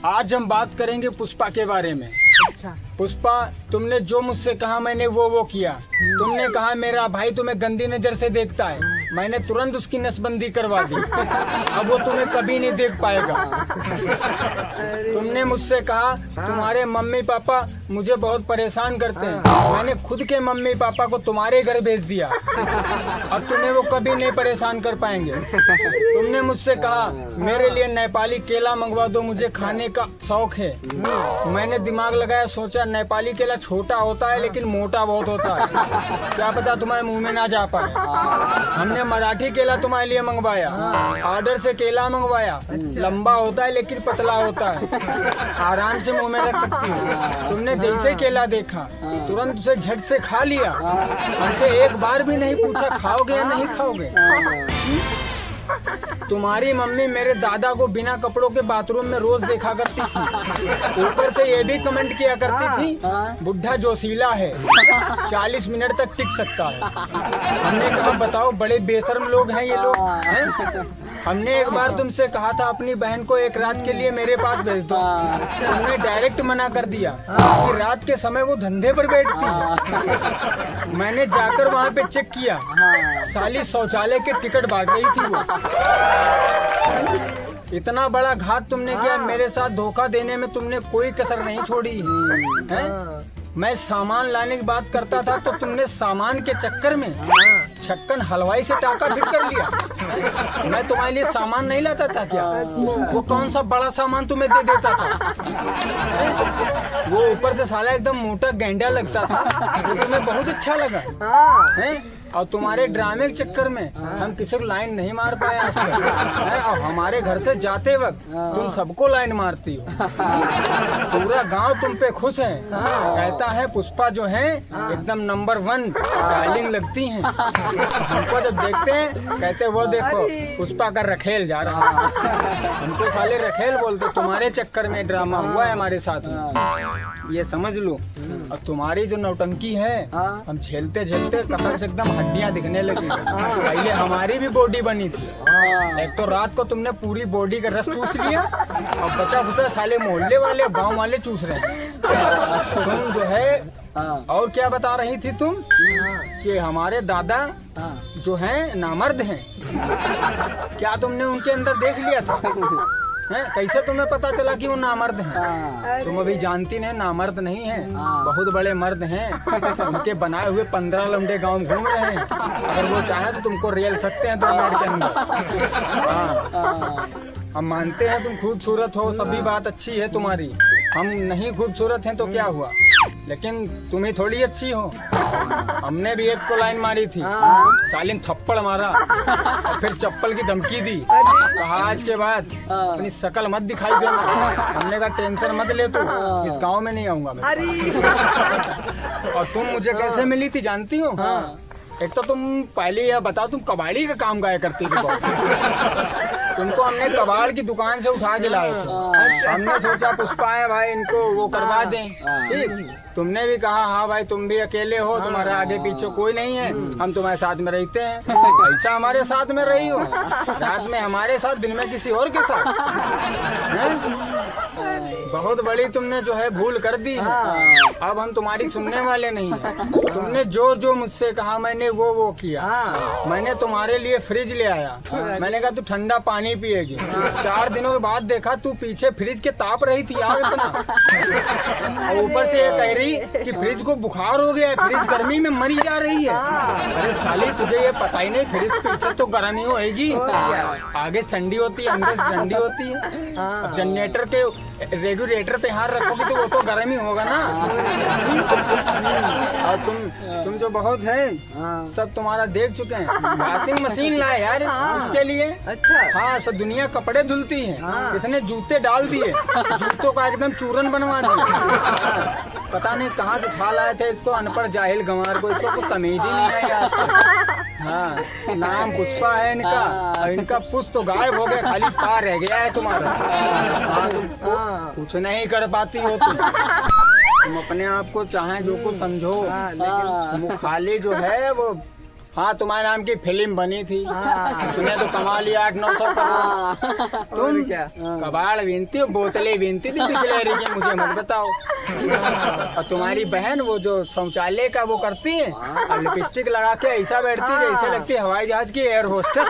आज हम बात करेंगे पुष्पा के बारे में। अच्छा। पुष्पा, तुमने जो मुझसे कहा मैंने वो किया। तुमने कहा मेरा भाई तुम्हें गंदी नजर से देखता है, मैंने तुरंत उसकी नसबंदी करवा दी। अब वो तुम्हें कभी नहीं देख पाएगा। तुमने मुझसे कहा तुम्हारे मम्मी पापा मुझे बहुत परेशान करते हैं, मैंने खुद के मम्मी पापा को तुम्हारे घर भेज दिया। अब तुम्हें वो कभी नहीं परेशान कर पाएंगे। तुमने मुझसे कहा मेरे लिए नेपाली केला मंगवा दो, मुझे खाने का शौक है। मैंने दिमाग लगाया, सोचा नेपाली केला छोटा होता है लेकिन मोटा बहुत होता है, क्या पता तुम्हारे मुंह में ना जा पाए। हमने मराठी केला तुम्हारे लिए मंगवाया, ऑर्डर से केला मंगवाया, लंबा होता है लेकिन पतला होता है, आराम से मुंह में रख सकती हो। तुमने जैसे केला देखा तुरंत उसे झट से खा लिया, हमसे एक बार भी नहीं पूछा खाओगे या नहीं खाओगे। तुम्हारी मम्मी मेरे दादा को बिना कपड़ों के बाथरूम में रोज देखा करती थी, ऊपर से ये भी कमेंट किया करती थी बुढ़ा जोशीला है, 40 मिनट तक टिक सकता है। हमने कहा बताओ बड़े बेशर्म लोग हैं ये लोग हैं? हमने एक बार तुमसे कहा था अपनी बहन को एक रात के लिए मेरे पास भेज दो, तुमने डायरेक्ट मना कर दिया कि रात के समय वो धंधे पर बैठती है। मैंने जाकर वहाँ पे चेक किया, साली शौचालय के टिकट बांट रही थी वो। इतना बड़ा घात तुमने किया, मेरे साथ धोखा देने में तुमने कोई कसर नहीं छोड़ी है? मैं सामान लाने की बात करता था तो तुमने सामान के चक्कर में छक्कन हलवाई से टाका फिट कर लिया। मैं तुम्हारे लिए सामान नहीं लाता था क्या? वो कौन सा बड़ा सामान तुम्हें दे देता था? वो ऊपर से साला एकदम मोटा गेंडा लगता था, वो तुम्हें बहुत अच्छा लगा है? और तुम्हारे ड्रामे के चक्कर में हम किसी को लाइन नहीं मार पाए आज तक। और हमारे घर से जाते वक्त तुम सबको लाइन मारती हो, पूरा गांव तुम पे खुश है, कहता है पुष्पा जो है एकदम नंबर 1 डार्लिंग लगती हैं। हमको जब देखते हैं कहते वो देखो पुष्पा का रखेल जा रहा है, हमको साले रखेल बोलते। तुम्हारे चक्कर में ड्रामा हुआ है हमारे साथ में, ये समझ लो। और तुम्हारी जो नौटंकी है हम झेलते झेलते कसम से एकदम हड्डियां दिखने लगी। पहले हमारी भी बॉडी बनी थी, एक तो रात को तुमने पूरी बॉडी का रस चूस लिया और बचा खुचा साले मोहल्ले वाले गांव वाले चूस रहे हैं। तुम जो है और क्या बता रही थी तुम कि हमारे दादा जो हैं नामर्द हैं, क्या तुमने उनके अंदर देख लिया था? कैसे तुम्हें पता चला कि वो नामर्द हैं? तुम अभी जानती नहीं, नामर्द नहीं है, बहुत बड़े मर्द हैं। उनके बनाए हुए 15 लौंडे गांव घूम रहे हैं, अगर वो चाहे तो तुमको रेल सकते हैं 2 मिनट के अंदर। हम मानते हैं तुम खूबसूरत हो, सभी बात अच्छी है तुम्हारी, हम नहीं खूबसूरत हैं तो क्या हुआ, लेकिन तुम ही थोड़ी अच्छी हो। हमने भी एक को लाइन मारी थी, सालिन थप्पड़ मारा और फिर चप्पल की धमकी दी, कहा आज के बाद अपनी शकल मत दिखाई देना। हमने कहा टेंशन मत ले तू, इस गांव में नहीं आऊंगा मैं। और तुम मुझे कैसे मिली थी जानती हो? एक तो तुम पहले यह बताओ तुम कबाड़ी का काम गाया करती थी। तुमको हमने कबाड़ की दुकान से उठा के लाए थे, हमने सोचा पुष्पा है भाई इनको वो करवा दें, ठीक। तुमने भी कहा हाँ भाई तुम भी अकेले हो, तुम्हारा आगे पीछे कोई नहीं है, हम तुम्हारे साथ में रहते हैं। ऐसा हमारे साथ में रही हो, रात में हमारे साथ, दिन में किसी और के साथ। बहुत बड़ी तुमने जो है भूल कर दी है, अब हम तुम्हारी सुनने वाले नहीं है। तुमने जो जो मुझसे कहा मैंने वो किया। मैंने तुम्हारे लिए फ्रिज ले आया, मैंने कहा तू ठंडा पानी पिएगी, 4 दिनों के बाद देखा तू पीछे फ्रिज के ताप रही थी यार इतना। और ऊपर से ये कह रही कि फ्रिज को बुखार हो गया है, फ्रिज गर्मी में मरी जा रही है। अरे साली तुझे ये पता ही नहीं, फ्रिज पीछे तो गर्मी होएगी, आगे ठंडी होती है अंदर से ठंडी होती है। अब जनरेटर के रेगुलेटर पे हाथ रखोगी तो वो तो गर्मी होगा ना। और तुम जो बहुत है सब तुम्हारा देख चुके हैं। वॉशिंग मशीन लाए यार इसके लिए। अच्छा। हाँ, सब दुनिया कपड़े धुलती है, इसने जूते डाल दिए, जूतों का एकदम चूरन बनवा दिया। पता नहीं कहाँ से खा लाए थे इसको, अनपढ़ जाहिल गंवार को, इसको कुछ तमीज ही नहीं है यार। हाँ, नाम पुष्पा है इनका और इनका पुष्प तो गायब हो गया, खाली पा रह गया है तुम्हारा। हाँ, तुम कुछ नहीं कर पाती हो तुम अपने आप को चाहे जो कुछ समझो, मुखाली जो है वो हाँ तुम्हारे नाम की फिल्म बनी थी, उसने तो कमा लिया 800-900 करोड़। तुम और क्या। कबाड़ बीनती हो, बोतलें बीनती थी बिस्लेरी की, मुझे मत बताओ। और तुम्हारी बहन वो जो शौचालय का वो करती है, और लिपस्टिक लगा के ऐसा बैठती है जैसे लगती है हवाई जहाज की एयर होस्टेस।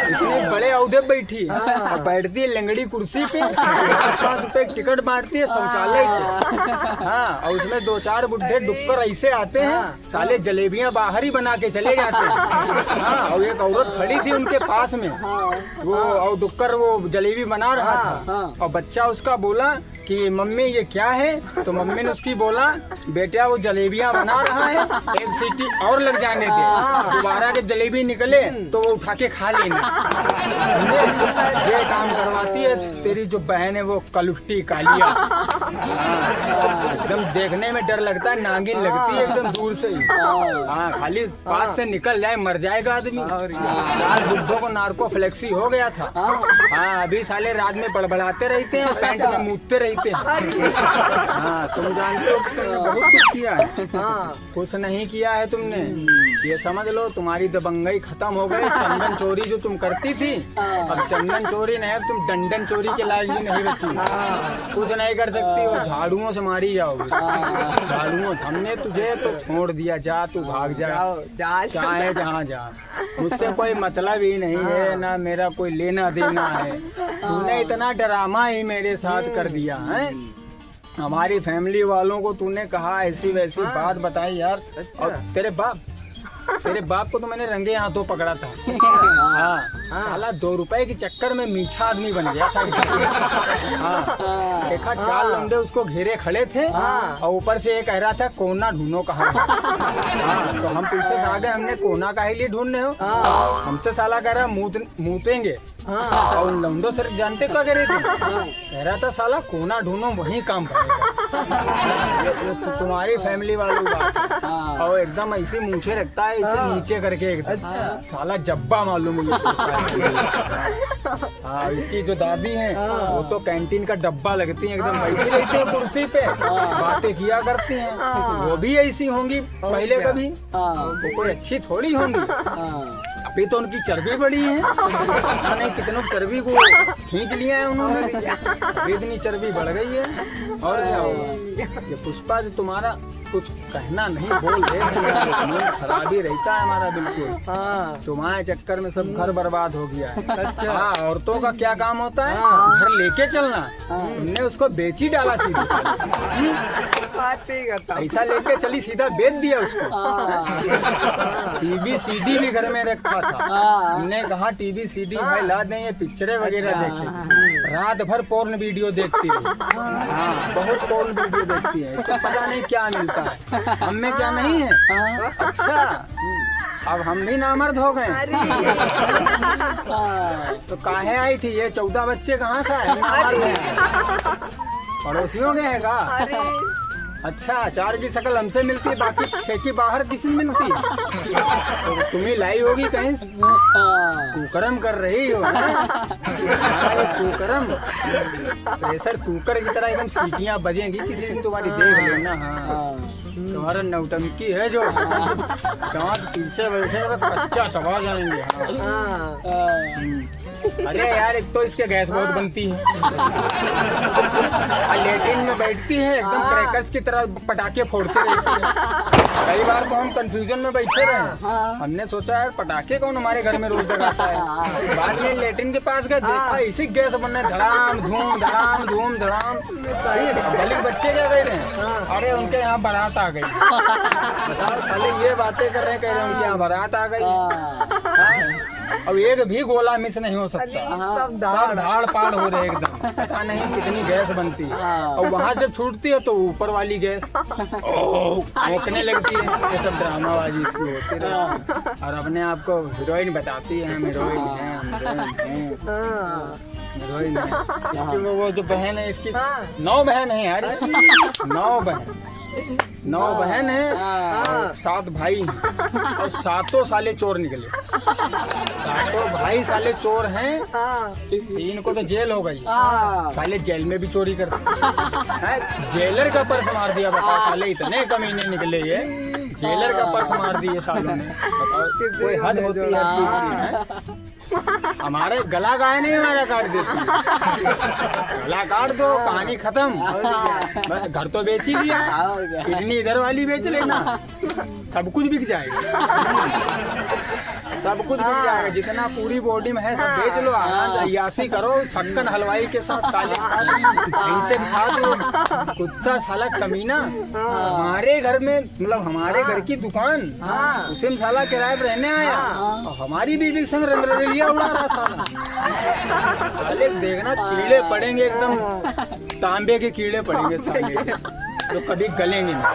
इतने बड़े औहदे बैठी, और बैठती है लंगड़ी कुर्सी पे, 5 रुपए की टिकट बांटती है शौचालय के। हाँ, और उसमें 2-4 बुढ़े डुक्कर ऐसे आते हैं, साले जलेबियां बाहर ही बना के चले जाते हैं। हाँ, और एक औरत खड़ी थी उनके पास में, वो और डुक्कर वो जलेबी बना रहा था, और बच्चा उसका बोला कि मम्मी ये क्या है, तो मम्मी ने उसकी बोला बेटा वो जलेबियां बना रहा है, एक सीटी और लग जाने दे, दोबारा जब जलेबी निकले तो वो उठा के खा लेना। ये काम करवाती है तेरी जो बहन है वो कलुष्टी कालिया। एकदम देखने में डर लगता है, नागिन लगती है एकदम दूर से ही। हाँ, खाली पास से निकल जाए मर जाएगा आदमी। यार बुद्धों को नार्कोफ्लेक्सी हो गया था। हाँ, अभी साले रात में बड़बड़ाते रहते हैं और पैंट में मूतते रहते हैं। हाँ, तुम जानते हो कि तुमने बहुत कुछ किया है। कुछ नहीं किया है तुमने, ये समझ लो तुम्हारी दबंगई खत्म हो गई। चंदन चोरी जो तुम करती थी, अब चंदन चोरी नहीं, अब तुम डंडन चोरी के लायक भी नहीं बची। कुछ नहीं कर सकती हो, झाड़ुओं से मारी जाओगी। झाड़ुओं, हमने तुझे तो छोड़ दिया, जा तू भाग जा, चाहे जहाँ जा। मुझसे कोई मतलब ही नहीं है, ना मेरा कोई लेना देना है। तूने इतना ड्रामा ही मेरे साथ कर दिया है। हमारी फैमिली वालों को तूने कहा ऐसी वैसी बात बताई यार। और तेरे बाप को तो मैंने रंगे हाथों पकड़ा था। हाँ, साला 2 रुपए के चक्कर में मीठा आदमी बन गया था। हाँ, देखा 4 लौंडे उसको घेरे खड़े थे, और ऊपर से ये कह रहा था कोना ढूंढो कहाँ। हाँ, तो हम पीछे से आ गए, हमने कोना काहे लिए ढूंढने हो। हमसे साला कह रहा मूतेंगे। और उन लौंडों से जानते क्या कह रहे थे, कह रहा था साला कोना ढूंढो वहीं काम करेगा। तो तुम्हारी फैमिली वालों बात। और एकदम ऐसी मूछे रखता है, इसे नीचे करके एकदम साला जब्बा मालूम है। हाँ, इसकी जो दादी है वो तो कैंटीन का डब्बा लगती है, एकदम बैठी रहती है कुर्सी पे, बातें किया करती हैं। वो भी ऐसी होंगी पहले कभी, वो कोई अच्छी थोड़ी होंगी। अभी तो उनकी चर्बी बड़ी है, नहीं कितनों चर्बी को खींच लिया है उन्होंने, अभी इतनी चर्बी बढ़ गई है। और क्या होगा ये पुष्पा जो तुम्हारा कुछ कहना नहीं बोल रहे, खराब ही रहता है हमारा बिल्कुल। तुम्हारे चक्कर में सब घर बर्बाद हो गया है। हाँ, औरतों का क्या काम होता है, घर लेके चलना। तुमने उसको बेची डाला सीधा, ऐसा लेके चली सीधा बेच दिया उसको। टीवी सीडी भी घर में रखा था, हमने कहा टीवी सीडी भाई ला दें, ये पिक्चरें वगैरह देखे। रात भर पोर्न वीडियो देखती है। हाँ, बहुत पोर्न वीडियो देखती है, इसको पता नहीं क्या मिलता है, हम में क्या नहीं है। अच्छा, अब हम भी नामर्द हो गए। तो काहे आई थी ये 14 बच्चे कहाँ से आए? पड़ोसियों के है का? अच्छा, 4 की शक्ल हमसे मिलती है, बाकी 6 की बाहर किसी में मिलती है। तो तुम्हें लाई होगी कहीं, कुकरम कर रही हो ना? कुकरम प्रेशर कुकर की तरह एकदम सीटियां बजेंगी किसी दिन, तुम्हारी देख लेना। हाँ, तुम्हारा नौटंकी है जो दांत पीछे बैठे कच्चा सवा जाएंगे। अरे यार, एक तो इसके गैस बहुत बनती है, लेट्रिन में बैठती है एकदम क्रैकर्स की तरह पटाखे फोड़ते रहती है। कई बार तो हम कंफ्यूजन में बैठे रहे, हमने सोचा यार पटाखे कौन हमारे घर में रोज लगाता है। बाद में लेट्रिन के पास गए, देखा इसी गैस बनने, धड़ाम धूम धड़ाम धूम धड़ाम। गली बच्चे क्या कह रहे हैं, अरे उनके यहाँ बारात आ गई। बताओ साले ये बातें कर रहे हैं, कह रहे हैं उनके यहाँ बारात आ गई। अब एक भी गोला मिस नहीं हो सकता, सब धाड़ पाड़ हो रहे एकदम, पता नहीं कितनी गैस बनती है। और वहाँ जब छूटती है तो ऊपर वाली गैस ओकने लगती है। ये सब ड्रामाबाजी इसकी होती है, और अपने आप को हीरोइन बताती है, हम हीरोइन हैं, हीरोइन है। वो जो बहन है इसकी 9 बहन है यार, 9 बहन है और 7 भाई हैं, और 7 साले चोर निकले। 7 भाई साले चोर हैं, 3 को तो जेल हो गई, साले जेल में भी चोरी करते हैं। जेलर का पर्स मार दिया, बताओ साले इतने कमीने निकले ये, जेलर का पर्स मार दिए सालों ने। बताओ कोई हद होती है। हमारे गला गाय नहीं, हमारा काट देती। गला काट दो, कहानी खत्म। बस घर तो बेच ही दिया, किडनी इधर वाली बेच लेना, सब कुछ बिक जाएगा। सब कुछ बिक जाएगा, जितना पूरी बॉडी में है सब बेच लो, आनंद अय्यासी करो। छक्कन हलवाई के साथ साले इनसे के साथ वो कुत्ता साला कमीना हमारे घर में, मतलब हमारे घर की दुकान, उसे में साला किराए पर रहने आया और हमारी बीवी के संग रंगरलिया उड़ा रहा साला। साले देखना कीड़े पड़ेंगे एकदम, तांबे के कीड़े पड़ेंगे साले, जो कभी गलेंगे नहीं।